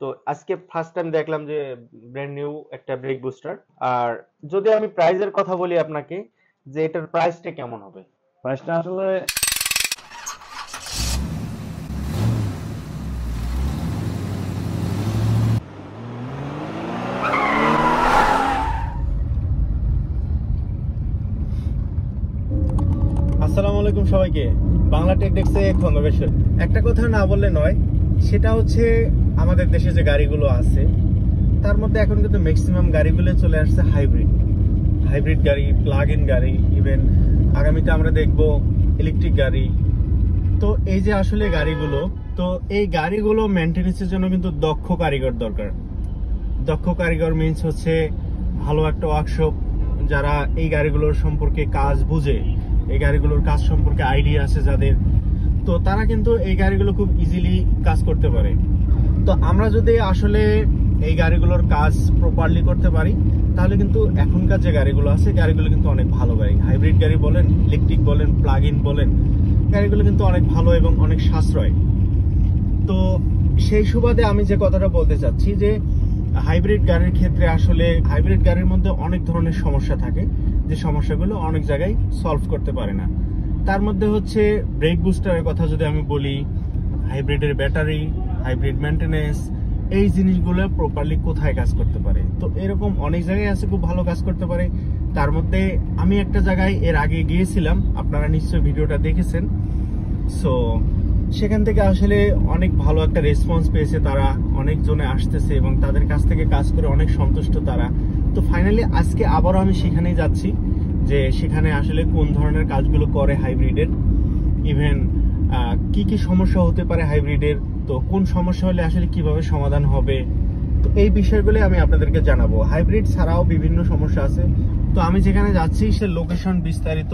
তো আজকে first time দেখলাম যে ব্র্যান্ড নিউ একটা ব্রেক বুস্টার। আর যদি আমি প্রাইসের কথা বলি আপনাকে, যে এটার প্রাইসটা কেমন হবে? প্রাইসটা আসলে আসসালামু আলাইকুম সবাইকে, বাংলা টেক ডেস্কে খন্দকার। একটা কথা না বললে নয়, সেটা হচ্ছে আমাদের দেশে যে গাড়িগুলো আছে তার মধ্যে এখন কিন্তু ম্যাক্সিমাম গাড়িগুলো চলে আসছে হাইব্রিড গাড়ি, প্লাগ ইন গাড়ি, ইভেন আগামীতে আমরা দেখব ইলেকট্রিক গাড়ি। তো এই যে আসলে গাড়িগুলো, তো এই গাড়িগুলো মেনটেনেন্সের জন্য কিন্তু দক্ষ কারিগর দরকার। দক্ষ কারিগর মিন্স হচ্ছে ভালো একটা ওয়ার্কশপ, যারা এই গাড়িগুলোর সম্পর্কে কাজ বুঝে, এই গাড়িগুলোর কাজ সম্পর্কে আইডিয়া আছে যাদের, তো তারা কিন্তু এই গাড়িগুলো খুব ইজিলি কাজ করতে পারে। তো আমরা যদি আসলে এই গাড়িগুলোর কাজ প্রপারলি করতে পারি, তাহলে কিন্তু এখনকার যে গাড়িগুলো আছে গাড়িগুলো কিন্তু অনেক ভালো গাড়ি। হাইব্রিড গাড়ি বলেন, ইলেকট্রিক বলেন, প্লাগ ইন বলেন, গাড়িগুলো কিন্তু অনেক ভালো এবং অনেক সাশ্রয়। তো সেই সুবাদে আমি যে কথাটা বলতে চাচ্ছি যে হাইব্রিড গাড়ির ক্ষেত্রে আসলে হাইব্রিড গাড়ির মধ্যে অনেক ধরনের সমস্যা থাকে, যে সমস্যাগুলো অনেক জায়গায় সলভ করতে পারে না। তার মধ্যে হচ্ছে ব্রেক বুস্টারের কথা যদি আমি বলি, হাইব্রিডের ব্যাটারি, হাইব্রিড মেনটেনেন্স, এই জিনিসগুলো প্রপারলি কোথায় কাজ করতে পারে। তো এরকম অনেক জায়গায় আছে খুব ভালো কাজ করতে পারে। তার মধ্যে আমি একটা জায়গায় এর আগে গিয়েছিলাম, আপনারা নিশ্চয়ই ভিডিওটা দেখেছেন। সো সেখান থেকে আসলে অনেক ভালো একটা রেসপন্স পেয়েছে তারা, অনেকজনে আসতেছে এবং তাদের কাছ থেকে কাজ করে অনেক সন্তুষ্ট তারা। তো ফাইনালি আজকে আবারও আমি সেখানেই যাচ্ছি, যে সেখানে আসলে কোন ধরনের কাজগুলো করে হাইব্রিডের, ইভেন কি কি সমস্যা হতে পারে হাইব্রিডের, তো কোন সমস্যা হলে আসলে কিভাবে সমাধান হবে। তো এই বিষয়গুলো আমি আপনাদেরকে জানাবো। হাইব্রিড ছাড়াও বিভিন্ন সমস্যা আছে। তো আমি যেখানে যাচ্ছি সে লোকেশন বিস্তারিত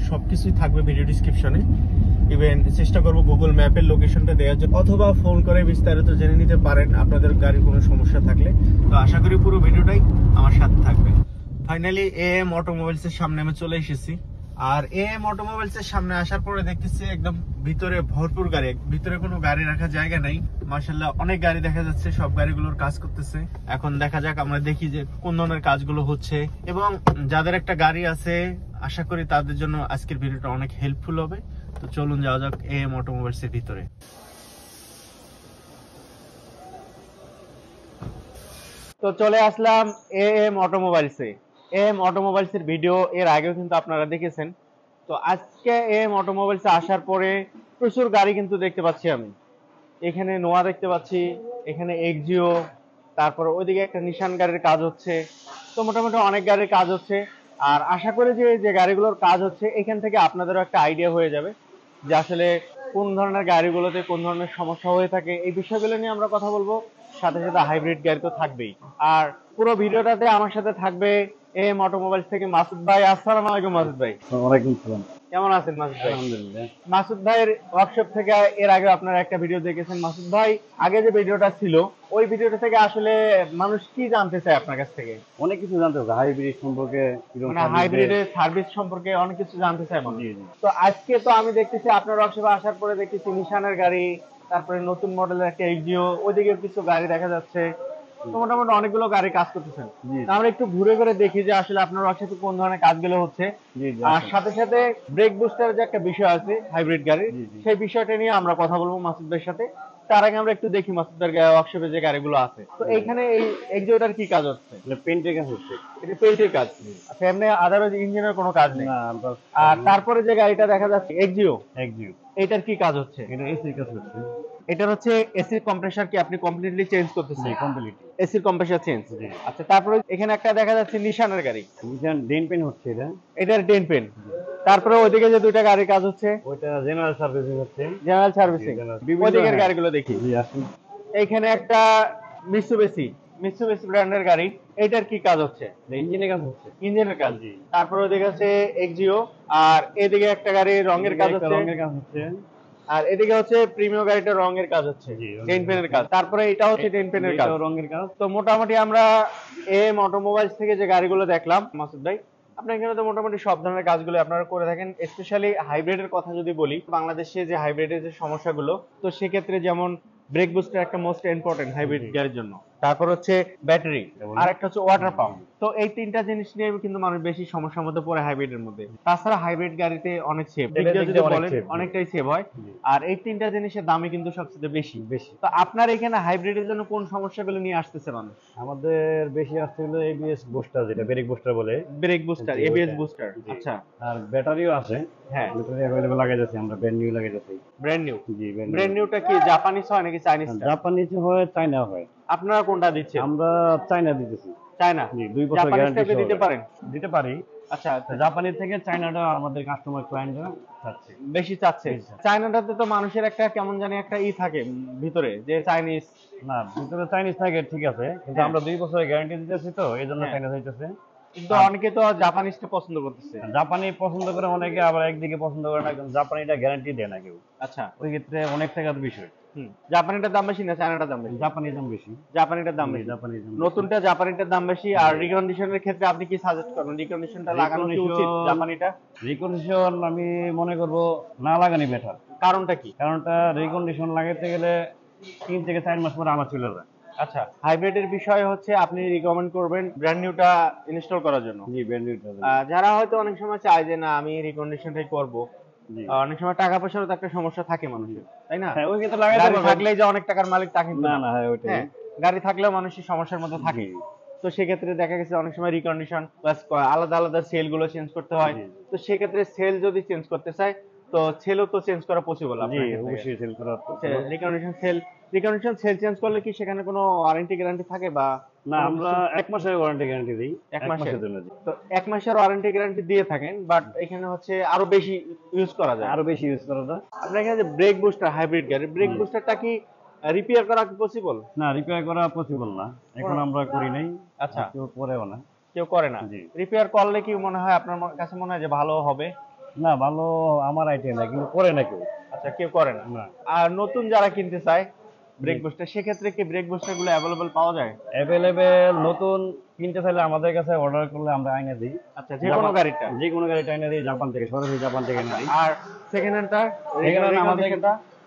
সবকিছুই থাকবে ভিডিও ডিসক্রিপশনে। ইভেন চেষ্টা করবো গুগল ম্যাপের লোকেশনটা দেওয়ার জন্য, অথবা ফোন করে বিস্তারিত জেনে নিতে পারেন আপনাদের গাড়ির কোনো সমস্যা থাকলে। তো আশা করি পুরো ভিডিওটাই আমার সাথে থাকবে। ফাইনালি এএম অটোমোবাইলস এর সামনে আমি চলে এসেছি। আর এএম অটোমোবাইলস এর সামনে আসার পরে দেখতেছি একদম ভিতরে ভরপুর গাড়ি, ভিতরে কোনো গাড়ি রাখার জায়গা নাই। মাশাআল্লাহ অনেক গাড়ি দেখা যাচ্ছে, সব গাড়িগুলোর কাজ করতেছে। এখন দেখা যাক, আমরা দেখি যে কোন ধরনের কাজগুলো হচ্ছে, এবং যাদের একটা গাড়ি আছে আশা করি তাদের জন্য আজকের ভিডিওটা অনেক হেল্পফুল হবে। তো চলুন যাওয়া যাক এএম অটোমোবাইলস এর ভিতরে। তো চলে আসলাম এএম অটোমোবাইলস এ। এএম অটোমোবাইলস এর ভিডিও এর আগেও কিন্তু আপনারা দেখেছেন। তো আজকে এএম অটোমোবাইলস এ আসার পরে প্রচুর গাড়ি কিন্তু দেখতে পাচ্ছি আমি। এখানে নোয়া দেখতে পাচ্ছি, এখানে এক্সিও, তারপর ওইদিকে একটা নিশান গাড়ির কাজ হচ্ছে। তো মোটামুটি অনেক গাড়ির কাজ হচ্ছে। আর আশা করি যে যে গাড়িগুলোর কাজ হচ্ছে এখান থেকে আপনাদেরও একটা আইডিয়া হয়ে যাবে যে আসলে কোন ধরনের গাড়িগুলোতে কোন ধরনের সমস্যা হয়ে থাকে। এই বিষয়গুলো নিয়ে আমরা কথা বলবো, সাথে সাথে হাইব্রিড গাড়ি তো থাকবেই। আর পুরো ভিডিওটাতে আমার সাথে থাকবে এম অটোমোবাইলস থেকে মাসুদ ভাই। আসসালামু আলাইকুম মাসুদ ভাই। ওয়ালাইকুম সালাম। কেমন আছেন মাসুদ ভাই? আলহামদুলিল্লাহ। মাসুদ ভাইয়ের ওয়ার্কশপ থেকে এর আগে আপনারা একটা ভিডিও দেখেছেন। মাসুদ ভাই আগে যে ভিডিওটা ছিল ওই ভিডিওটা থেকে আসলে মানুষ কি জানতে চায় আপনার কাছ থেকে? অনেক কিছু জানতে হবে হাইব্রিড সম্পর্কে, মানে হাইব্রিডের সার্ভিস সম্পর্কে অনেক কিছু জানতে চায় মানুষ। তো আজকে তো আমি দেখতেছি আপনার ওয়ার্কশপে আসার পরে দেখতেছি নিশানের গাড়ি, তারপরে নতুন মডেলের একটা এক্সিও, ওইদিকে কিছু গাড়ি দেখা যাচ্ছে। তো মোটামুটি অনেকগুলো গাড়ি কাজ করতেছেন। আমরা একটু ঘুরে ঘুরে দেখি যে আসলে আপনার ওয়ার্কশপে কোন ধরনের কাজগুলো হচ্ছে। আর সাথে সাথে ব্রেক বুস্টার যে একটা বিষয় আছে হাইব্রিড গাড়ির, সেই বিষয়টা নিয়ে আমরা কথা বলবো মাসুদ ভাইয়ের সাথে। তার আগে আমরা একটু দেখি মাসুদ ভাইয়ের ওয়ার্কশপে যে গাড়িগুলো আছে। তো এইখানে এই এক্সিওটার কি কাজ হচ্ছে? পেইন্টের কাজ হচ্ছে। এটা পেইন্টের কাজ। আচ্ছা, এমনি আদারওয়াইজ ইঞ্জিনের কোনো কাজ নেই? আর তারপরে যে গাড়িটা দেখা যাচ্ছে এক্সিও, এটার কি কাজ হচ্ছে? এটা এসির কাজ হচ্ছে। এটার হচ্ছে এসির কম্প্রেসার কি আপনি কমপ্লিটলি চেঞ্জ করতেছেন? কমপ্লিট এসির কম্প্রেসার চেঞ্জ। আচ্ছা, তারপরে এখানে একটা দেখা যাচ্ছে নিশানের গাড়ি, নিশান ডেন পেন হচ্ছে। এটার ডেন পেন। তারপরে ওইদিকে যে দুইটা গাড়ির কাজ হচ্ছে ওইটা জেনারেল সার্ভিসিং হচ্ছে। General servicing. ওইদিকের গাড়িগুলো দেখি। এইখানে একটা মিৎসুবিশি ব্র্যান্ডের গাড়ি, এটার কি কাজ হচ্ছে? ইঞ্জিনের কাজ হচ্ছে। ইঞ্জিনের কাজ। তারপরে ওইদিকে আছে এক্সিও, আর এদিকে একটা গাড়ি রঙের কাজ হচ্ছে। আর এদিকে হচ্ছে প্রিমিয়াম গাড়িটার রঙের কাজ হচ্ছে, ডেন পেনের কাজ। তারপরে এটা হচ্ছে ডেন পেনের কাজ, রঙের কাজ। তো মোটামুটি আমরা এম অটোমোবাইলস থেকে যে গাড়িগুলো দেখলাম, মাসুদ ভাই আপনার এখানে তো মোটামুটি সব ধরনের কাজগুলো আপনারা করে থাকেন। স্পেশালি হাইব্রিডের কথা যদি বলি, বাংলাদেশে যে হাইব্রিডের যে সমস্যাগুলো, তো সেক্ষেত্রে যেমন ব্রেক বুস্টার একটা মোস্ট ইম্পর্টেন্ট হাইব্রিড গাড়ির জন্য। তারপর হচ্ছে ব্যাটারি, আর একটা হচ্ছে ওয়াটার পাম্প। তো এই তিনটা জিনিস নিয়ে কিন্তু মানুষ বেশি সমস্যার মধ্যে পড়ে হাইব্রিডের মধ্যে। তাছাড়া হাইব্রিড গাড়িতে অনেক সেভ, যদি বলেন অনেকটাই সেভ হয়। আর এই তিনটা জিনিসের দামই কিন্তু সবচেয়ে বেশি। তো আপনার এখানে হাইব্রিডের জন্য কোন সমস্যাগুলো নিয়ে আসতেছে মানুষ? আমাদের বেশি আসছে হলো এবিএস বুস্টার, যেটা ব্রেক বুস্টার বলে। Brake booster, ABS booster. আচ্ছা, আর ব্যাটারিও আছে। হ্যাঁ, ব্যাটারি अवेलेबल লাগাই যাচ্ছে, আমরা ব্র্যান্ড নিউ লাগাই যাচ্ছি। Brand new. জি, ব্র্যান্ড নিউটা কি জাপানিজ হয় নাকি চাইনিজ? জাপানিজ হয়, চায়না হয়। আপনারা কোনটা দিচ্ছেন? আমরা চায়না দিতেছি। চায়না? জি, 2 বছর গ্যারান্টি জাপানিজটা দিতে পারেন? দিতে পারি। আচ্ছা, জাপানি থেকে চায়নাটা আমাদের কাস্টমার ক্লায়েন্টরা চাচ্ছে, বেশি চাচ্ছে। চায়নাটাতে তো মানুষের একটা কেমন জানি একটা থাকে ভিতরে, যে চাইনিজ। না, ভিতরে চাইনিজ থাকে, ঠিক আছে, কিন্তু আমরা 2 বছরের গ্যারান্টি দিতেছি, তো এই জন্য চাইনা চাইতেছে। কিন্তু অনেকে তো জাপানিজটা পছন্দ করতেছে। জাপানি পছন্দ করে অনেকে, আবার একদিকে পছন্দ করে না, কারণ জাপানিটা গ্যারান্টি দেয় না কেউ। আচ্ছা, ওই ক্ষেত্রে অনেক টাকার বিষয়। জাপানিটার দাম বেশি না চায়নাটার দাম বেশি? জাপানির দাম বেশি। জাপানিটার দাম বেশি। নতুনটা জাপানিটার দাম বেশি। আর রিকন্ডিশনের ক্ষেত্রে আপনি কি সাজেস্ট করেন? রিকন্ডিশনটা লাগানো কি উচিত জাপানিটা? রিকন্ডিশন আমি মনে করব না লাগানি বেটার। কারণটা কি? কারণটা রিকন্ডিশন লাগাতে গেলে 3 থেকে 4 মাস পরে আমার চলে যায়। আচ্ছা, হাইব্রিডের বিষয় হচ্ছে আপনি রিকমেন্ড করবেন ব্র্যান্ড নিউটা ইনস্টল করার জন্য? জি, ব্র্যান্ড নিউটা। যারা হয়তো অনেক সময় চায় যে না আমি রিকন্ডিশনটাই করব, অনেক সময় টাকা পয়সারও তো একটা সমস্যা থাকে মানুষের, তাই না? হ্যাঁ, ওই ক্ষেত্রে লাগাতে গাড়ি পারবে। থাকলেই যে অনেক টাকার মালিক তা কিন্তু না না। না, হ্যাঁ ওইটাই। হ্যাঁ, গাড়ি থাকলেও মানুষের সমস্যার মধ্যে থাকে। তো সেক্ষেত্রে দেখা গেছে অনেক সময় রিকন্ডিশন প্লাস আলাদা আলাদা সেল গুলো চেঞ্জ করতে হয়। তো সেক্ষেত্রে সেল যদি চেঞ্জ করতে চায়, তো সেলও তো চেঞ্জ করা পসিবল আপনার ক্ষেত্রে? অবশ্যই সেল করা। রিকন্ডিশন সেল চেঞ্জ করলে কি সেখানে কোনো ওয়ারেন্টি গ্যারান্টি থাকে বা? না, আমরা 1 মাসের ওয়ারেন্টি গ্যারান্টি দিই। 1 মাসের জন্য। তো 1 মাসের ওয়ারেন্টি গ্যারান্টি দিয়ে থাকেন, বাট এখানে হচ্ছে আরো বেশি ইউজ করা যায়। আরো বেশি ইউজ করা যায়। আপনার এখানে যে ব্রেক বুস্টার হাইব্রিড গাড়ি, ব্রেক বুস্টারটা কি রিপেয়ার করা কি পসিবল? না, রিপেয়ার করা পসিবল না, এখন আমরা করি নাই। আচ্ছা, কেউ করেও না। কেউ করে না। রিপেয়ার করলে কি মনে হয় আপনার কাছে মনে হয় যে ভালো হবে? না, ভালো আমার আইডিয়া না, কিন্তু করে না কেউ। আচ্ছা, কেউ করে না। আর নতুন যারা কিনতে চায় ব্রেক বুস্টার, সেক্ষেত্রে কি ব্রেক বুস্টার গুলো অ্যাভেলেবল পাওয়া যায়? অ্যাভেলেবেল নতুন কিনতে চাইলে আমাদের কাছে অর্ডার করলে আমরা আইনা দিই। আচ্ছা, যে কোনো গাড়িটা? যে কোনো গাড়িটা আইনা দিই, জাপান থেকে, সরাসরি জাপান থেকে আইনা দিই। আর সেকেন্ড হ্যান্ডটা?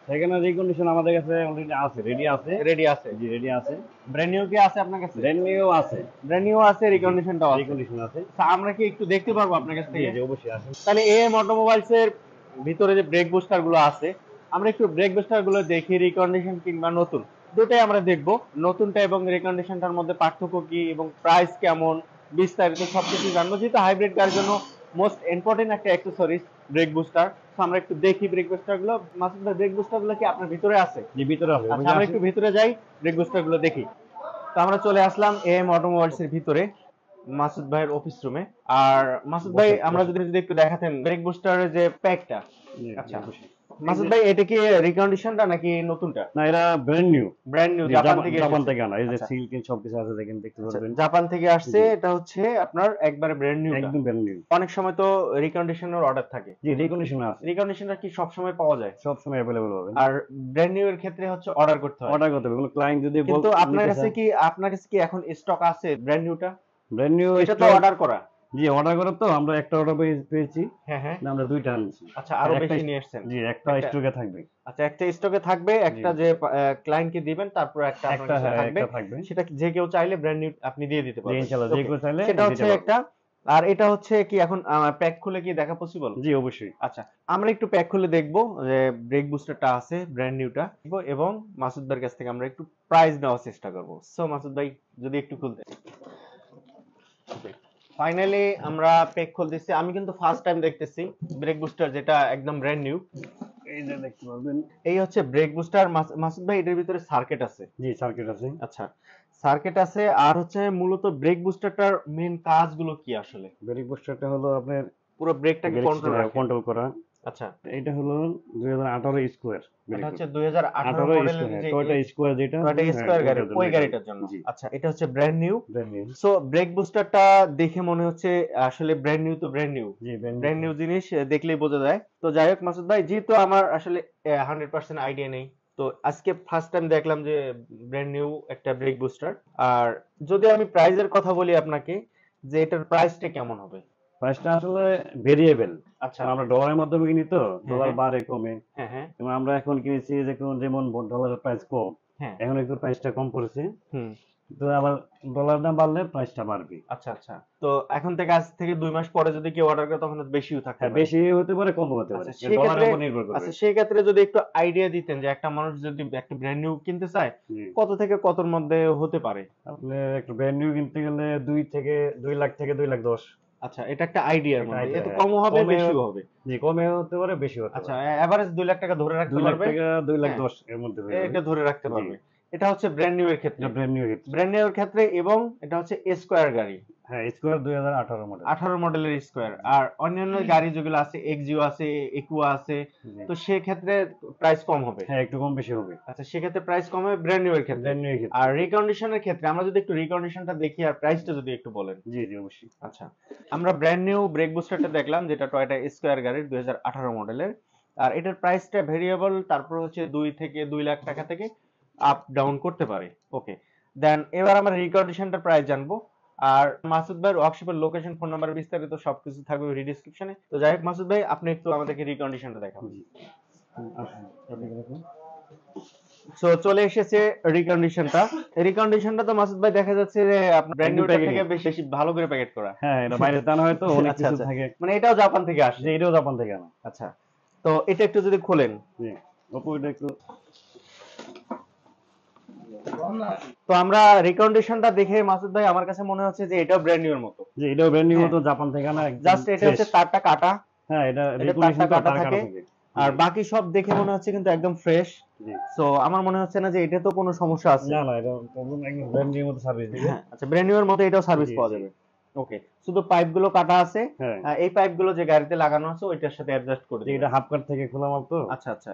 সেখানে রিকন্ডিশন আমাদের কাছে অলরেডি আছে, রেডি আছে। রেডি আছে? জি, রেডি আছে। ব্র্যান্ড নিউ কি আছে আপনার কাছে? ব্র্যান্ড নিউ আছে। ব্র্যান্ড নিউ আছে, রিকন্ডিশনটাও আছে? রিকন্ডিশন আছে। আমরা কি একটু দেখতে পারবো আপনার কাছ থেকে? জি, অবশ্যই আছে। তাহলে এএম অটোমোবাইলস এর ভিতরে যে ব্রেক বুস্টার গুলো আছে, আমরা একটু ব্রেক বুস্টার গুলো দেখি, রিকন্ডিশন কিংবা নতুন দুটাই আমরা দেখবো। নতুনটা এবং রিকন্ডিশনটার মধ্যে পার্থক্য কি এবং প্রাইস কেমন, বিস্তারিত সবকিছু জানবো, যেহেতু হাইব্রিড গাড়ির জন্য মোস্ট ইম্পর্টেন্ট একটা অ্যাক্সেসরিজ ব্রেক বুস্টার। তো আমরা একটু দেখি ব্রেক বুস্টার গুলো। মাসুদ ভাই, ব্রেক বুস্টার গুলো কি আপনার ভিতরে আছে? জি, ভিতরে আছে। আচ্ছা, আমরা একটু ভিতরে যাই, ব্রেক বুস্টার গুলো দেখি। তো আমরা চলে আসলাম এএম অটোমোবাইলস এর ভিতরে, মাসুদ ভাইয়ের অফিস রুমে। আর মাসুদ ভাই, আমরা যদি একটু দেখাতেন ব্রেক বুস্টারের যে প্যাকটা। আচ্ছা মাসুদ ভাই, এটা কি রিকন্ডিশনটা নাকি নতুনটা? না, এটা brand new. Brand new, Japan থেকে আনা। এই যে সিল কিন সব কিছু আছে, দেখেন, দেখতে পারবেন। জাপান থেকে আসছে। এটা হচ্ছে আপনার একবারে ব্র্যান্ড নিউ, একদম ব্র্যান্ড নিউ। অনেক সময় তো রিকন্ডিশনের অর্ডার থাকে। জি, রিকন্ডিশন আছে। রিকন্ডিশনটা কি সব সময় পাওয়া যায়? সব সময় अवेलेबल হবে। আর ব্র্যান্ড নিউ এর ক্ষেত্রে হচ্ছে অর্ডার করতে হয়। অর্ডার করতে হবে, কোনো ক্লায়েন্ট যদি বলে। কিন্তু আপনার কাছে কি এখন স্টক আছে ব্র্যান্ড নিউটা? ব্র্যান্ড নিউ এটা তো অর্ডার করা? জি, অর্ডার করা। তো আমরা একটা অর্ডার পেয়েছি। হ্যাঁ হ্যাঁ, আমরা দুইটা আনছি। আচ্ছা, আরো বেশি নিয়ে আসছেন? জি, একটা স্টকে থাকবে। আচ্ছা, একটা স্টকে থাকবে, একটা যে ক্লায়েন্টকে দিবেন, তারপর একটা আপনার কাছে থাকবে। সেটা যে কেউ চাইলে ব্র্যান্ড নিউ আপনি দিয়ে দিতে পারবেন। ইনশাআল্লাহ, যে কেউ চাইলে সেটা হচ্ছে একটা। আর এটা হচ্ছে কি এখন প্যাক খুলে কি দেখা পসিবল? জি, অবশ্যই। আচ্ছা, আমরা একটু প্যাক খুলে দেখবো যে ব্রেক বুস্টারটা আছে ব্র্যান্ড নিউটা, এবং মাসুদ ভাইয়ের কাছ থেকে আমরা একটু প্রাইস নেওয়ার চেষ্টা করব। সো মাসুদ ভাই, যদি একটু খুলতে। ফাইনালি আমরা প্যাক খুলতেছি। আমি কিন্তু ফার্স্ট টাইম দেখতেছি ব্রেক বুস্টার, যেটা একদম ব্র্যান্ড নিউ। এই যে দেখতে পারবেন, এই হচ্ছে ব্রেক বুস্টার। মাসুদ ভাই, এটার ভিতরে সার্কিট আছে? জি, সার্কিট আছে। আচ্ছা, সার্কিট আছে। আর হচ্ছে মূলত ব্রেক বুস্টারটার মেইন কাজগুলো কি আসলে? ব্রেক বুস্টারটা হলো আপনার পুরো ব্রেকটাকে কন্ট্রোল করা। আচ্ছা, এটা হলো 2018 স্কোয়ার। এটা হচ্ছে 2018 মডেলের যে টয়োটা স্কোয়ার, যেটা টয়োটা স্কোয়ার গাড়ি, ওই গাড়িটার জন্য। আচ্ছা, এটা হচ্ছে ব্র্যান্ড নিউ। সো ব্রেক বুস্টারটা দেখে মনে হচ্ছে আসলে ব্র্যান্ড নিউ। তো ব্র্যান্ড নিউ, জি, ব্র্যান্ড নিউ জিনিস দেখলেই বোঝা যায়। তো যাই হোক মাসুদ ভাই, যেহেতু আমার আসলে 100% আইডিয়া নেই, তো আজকে ফার্স্ট টাইম দেখলাম যে ব্র্যান্ড নিউ একটা ব্রেক বুস্টার। আর যদি আমি প্রাইসের কথা বলি আপনাকে, যে এটার প্রাইসটা কেমন হবে? প্রাইসটা আসলে ভেরিয়েবল। আচ্ছা আমরা ডলারের মাধ্যমে কিনি তো, ডলার বাড়ে কমে। হ্যাঁ হ্যাঁ এবং আমরা এখন কিনেছি যেমন ডলারের প্রাইস কম, হ্যাঁ এখন একটু প্রাইসটা কম পড়েছে। হুম তো আবার ডলার দাম বাড়লে প্রাইসটা বাড়বে। আচ্ছা আচ্ছা। তো এখন থেকে আজ থেকে 2 মাস পরে যদি কেউ অর্ডার করে তখন তো বেশিও থাকতে হ্যাঁ, পারে। বেশি হতে পারে, কম হতে পারে, আচ্ছা সেই ডলারের ক্ষেত্রে উপর নির্ভর করবে। আচ্ছা সেই ক্ষেত্রে যদি একটু আইডিয়া দিতেন যে একটা মানুষ যদি একটা ব্র্যান্ড নিউ কিনতে চায় জি। কত থেকে কতর মধ্যে হতে পারে? আপনি একটা ব্র্যান্ড নিউ কিনতে গেলে 2 লাখ থেকে 2,10,000। আচ্ছা এটা একটা আইডিয়ার একটা মধ্যে, idea, এত হ্যাঁ। কমও হবে কমে- বেশিও হবে। জি, কমে হতে পারে, বেশি হতে আচ্ছা পারে। এভারেজ 2 লাখ টাকা ধরে রাখতে 2 লাখ পারবে, থেকে 2,10,000 হ্যাঁ, এর মধ্যে হয়ে যাবে। এটা ধরে রাখতে জি। পারবে। এটা হচ্ছে ব্র্যান্ড নিউ এর ক্ষেত্রে, এটা brand new hit. Brand new এর ক্ষেত্রে, এবং এটা হচ্ছে স্কোয়ার গাড়ি, হ্যাঁ, স্কোয়ার 2018 মডেল। 18 মডেলের স্কোয়ার। আর অন্যান্য গাড়ি যেগুলো আছে এক্সিও আছে, একুয়া আছে, জি। তো সেক্ষেত্রে প্রাইস কম হবে। হ্যাঁ, একটু কম বেশি হবে আচ্ছা সেক্ষেত্রে প্রাইস কম হবে ব্র্যান্ড নিউ এর ক্ষেত্রে। Brand new hit. আর রিকন্ডিশনের ক্ষেত্রে আমরা যদি একটু রিকন্ডিশনটা দেখি আর প্রাইসটা যদি একটু বলেন। জি জি, অবশ্যই। আচ্ছা আমরা ব্র্যান্ড নিউ ব্রেক বুস্টারটা দেখলাম, যেটা টয়োটা স্কোয়ার গাড়ির 2018 মডেলের। আর এটার প্রাইসটা ভেরিয়েবল, তারপর হচ্ছে 2 থেকে 2 লাখ টাকা থেকে আপ ডাউন করতে পারে। ওকে, দেন এবার আমরা রিকন্ডিশনটার প্রাইস জানবো। আর মাসুদ ভাইয়ের ওয়ার্কশপের লোকেশন, ফোন নাম্বার, বিস্তারিত সবকিছু থাকবে ভিডিও ডেসক্রিপশনে। তো যাই হোক মাসুদ ভাই, আপনি একটু আমাদেরকে রিকন্ডিশনটা দেখাবেন। সো চলে এসেছে রিকন্ডিশনটা। রিকন্ডিশনটা তো মাসুদ ভাই দেখা যাচ্ছে যে আপনার ব্র্যান্ড নিউ থেকে বেশি ভালো করে প্যাকেট করা। হ্যাঁ, এটা বাইরে টানা হয় তো অনেক আচ্ছা, কিছু আচ্ছা। থাকে। মানে এটাও জাপান থেকে আসে? যে এটাও জাপান থেকে আনা। আচ্ছা, তো এটা একটু যদি খোলেন। জি, অপু এটা একটু। তো আমরা রিকন্ডিশনটা দেখে মাসুদ ভাই আমার কাছে মনে হচ্ছে যে এটাও ব্র্যান্ড নিউ এর মতো। যে এটাও ব্র্যান্ড নিউ হ্যাঁ। মতো, জাপান থেকে আনা একদম। জাস্ট এটা হচ্ছে তারটা কাটা, হ্যাঁ, এটা এটা রিকন্ডিশন তারটা কাটা কাটা থাকে। থাকে। আর বাকি সব দেখে মনে হচ্ছে কিন্তু একদম ফ্রেশ। জি। সো আমার মনে হচ্ছে না যে এটা তো কোনো সমস্যা আছে। না না, এটা একদম ব্র্যান্ড নিউ মতো সার্ভিস দিবে। হ্যাঁ, আচ্ছা ব্র্যান্ড নিউ এর মতো এটাও সার্ভিস জি, পাওয়া জি। যাবে। ওকে, শুধু পাইপগুলো কাটা আছে। হ্যাঁ, এই পাইপগুলো যে গাড়িতে লাগানো আছে ওইটার সাথে অ্যাডজাস্ট করে যে দিবেন। এটা হাফ কাট থেকে খোলা মাল তো। আচ্ছা আচ্ছা।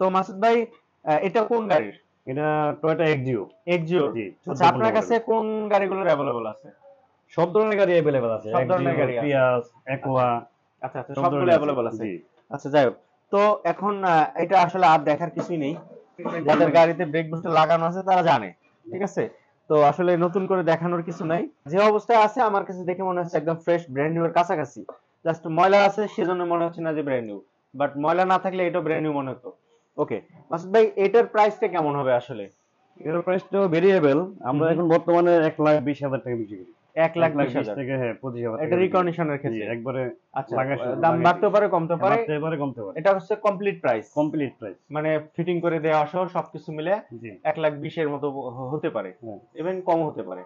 তো মাসুদ ভাই এটা কোন গাড়ির? এটা টয়োটা এক্সিও। এক্সিও। জি। আচ্ছা আপনার কাছে কোন গাড়িগুলো अवेलेबल আছে? সব ধরনের গাড়ি अवेलेबल আছে। সব ধরনের গাড়ি আছে। পিয়াস, একোয়া। আচ্ছা আচ্ছা, সবগুলো अवेलेबल আছে। জি। আচ্ছা যাই হোক, তো এখন এটা আসলে আর দেখার কিছুই নেই। যাদের গাড়িতে ব্রেক বুস্টার লাগানো আছে তারা জানে, ঠিক আছে? তো আসলে নতুন করে দেখানোর কিছু নাই। যে অবস্থায় আছে আমার কাছে দেখে মনে হচ্ছে একদম ফ্রেশ, ব্র্যান্ড নিউ এর কাছাকাছি। জাস্ট ময়লা আছে সেজন্য মনে হচ্ছে না যে ব্র্যান্ড নিউ, বাট ময়লা না থাকলে এটা ব্র্যান্ড নিউ মনে হতো। ওকে মাসুদ ভাই, এটার প্রাইসটা কেমন হবে আসলে? এটার প্রাইসটা ভেরিয়েবল। আমরা এখন বর্তমানে 1,20,000 টাকা বিক্রি করি। 1,20,000 থেকে, হ্যাঁ, 25,000 এটা রিকন্ডিশনের জি, ক্ষেত্রে? একবারে আচ্ছা, লাগাইছে, দাম লাগাইছে। বাড়তে পারে কমতে পারে? বাড়তে পারে, কমতে পারে। এটা হচ্ছে কমপ্লিট প্রাইস, কমপ্লিট প্রাইস। মানে ফিটিং করে দেওয়া সহ সবকিছু মিলে জি। 1,20,000 এর মতো হতে পারে, হ্যাঁ। ইভেন কম হতে পারে।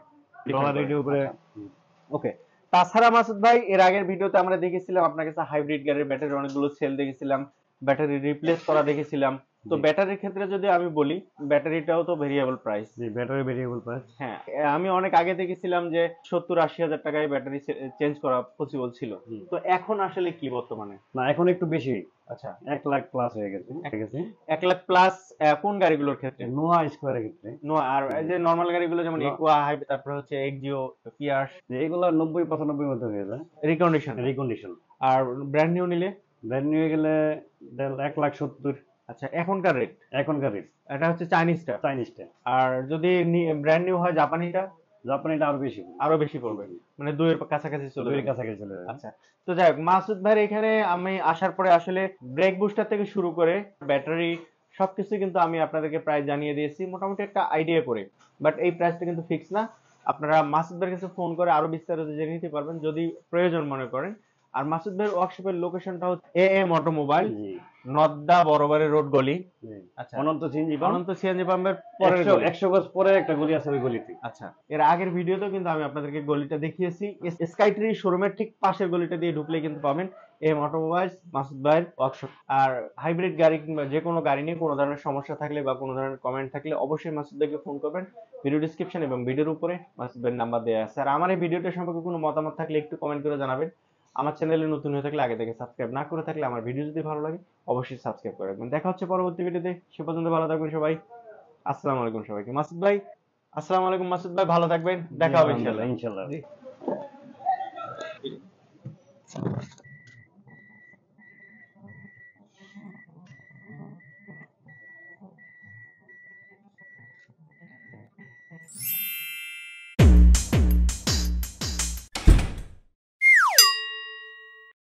ডলার রেটের উপরে। ওকে, তাছাড়া মাসুদ ভাই এর আগের ভিডিওতে আমরা দেখেছিলাম আপনার কাছে হাইব্রিড গাড়ির ব্যাটারি অনেকগুলো সেল দেখেছিলাম, ব্যাটারি রিপ্লেস করা দেখেছিলাম। তো জি। ব্যাটারির ক্ষেত্রে যদি আমি বলি, ব্যাটারিটাও তো ভেরিয়েবল প্রাইস। জি, ব্যাটারি ভেরিয়েবল প্রাইস। হ্যাঁ, আমি অনেক আগে দেখেছিলাম যে 70-80 হাজার টাকায় ব্যাটারি চেঞ্জ করা পসিবল ছিল। জি। তো এখন আসলে কি বর্তমানে? না, এখন একটু বেশি। আচ্ছা 1 লাখ প্লাস হয়ে গেছে। 1 লাখ প্লাস কোন গাড়িগুলোর ক্ষেত্রে? নোয়া স্কোয়ারের ক্ষেত্রে। নো, আর এই যে নরমাল গাড়িগুলো যেমন একুয়া, হাইব্রিড, তারপর হচ্ছে এক্সিও, পিয়াস, যে এগুলো 90-95 মধ্যে হয়ে যায় রিকন্ডিশন। রিকন্ডিশন। আর ব্র্যান্ড নিউ নিলে? ব্র্যান্ড নিউ গেলে 1,70,000 আচ্ছা এখনকার রেট? এখনকার রেট। এটা হচ্ছে চাইনিজটা। চাইনিজটা। আর যদি ব্র্যান্ড নিউ হয় জাপানিটা? জাপানিটা আরো বেশি। আরো বেশি পড়বে, মানে 2 এর কাছাকাছি চলে দুই যাবে। কাছাকাছি চলে যায়। আচ্ছা, তো যাই হোক মাসুদ ভাইয়ের এখানে আমি আসার পরে আসলে ব্রেক বুস্টার থেকে শুরু করে ব্যাটারি সবকিছু কিন্তু আমি আপনাদেরকে প্রাইস জানিয়ে দিয়েছি মোটামুটি একটা আইডিয়া করে, বাট এই প্রাইসটা কিন্তু ফিক্স না। আপনারা মাসুদ ভাইয়ের কাছে ফোন করে আরো বিস্তারিত জেনে নিতে পারবেন যদি প্রয়োজন মনে করেন। আর মাসুদ ভাইয়ের ওয়ার্কশপের লোকেশনটা হচ্ছে am automobile, G. Nadda Borobari road গলি। জি। আচ্ছা, অনন্ত সিএনজি পাম্প। অনন্ত সিএনজি পাম্পের পরের 100 গজ পরে একটা গলি আছে, ওই গলিতে। আচ্ছা, এর আগের ভিডিওতেও কিন্তু আমি আপনাদেরকে গলিটা দেখিয়েছি। স্কাইট্রি শোরুমের ঠিক পাশের গলিটা দিয়ে ঢুকলে কিন্তু পাবেন এম অটোমোবাইলস, মাসুদ ভাইয়ের ওয়ার্কশপ। আর হাইব্রিড গাড়ি কিংবা যে কোনো গাড়ি নিয়ে কোনো ধরনের সমস্যা থাকলে বা কোনো ধরনের কমেন্ট থাকলে অবশ্যই মাসুদ ভাইকে ফোন করবেন। ভিডিও ডিসক্রিপশন এবং ভিডিওর উপরে মাসুদ ভাইয়ের নাম্বার দেওয়া আছে। আর আমার এই ভিডিওটা সম্পর্কে কোনো মতামত থাকলে একটু কমেন্ট করে জানাবেন। আমার চ্যানেলে নতুন হয়ে থাকলে আগে থেকে সাবস্ক্রাইব না করে থাকলে আমার ভিডিও যদি ভালো লাগে অবশ্যই সাবস্ক্রাইব করে রাখবেন। দেখা হচ্ছে পরবর্তী ভিডিওতে, সে পর্যন্ত ভালো থাকবেন সবাই। আসসালামু আলাইকুম সবাইকে। মাসুদ ভাই, আসসালামু আলাইকুম। মাসুদ ভাই ভালো থাকবেন, দেখা হবে ইনশাআল্লাহ। ইনশাআল্লাহ।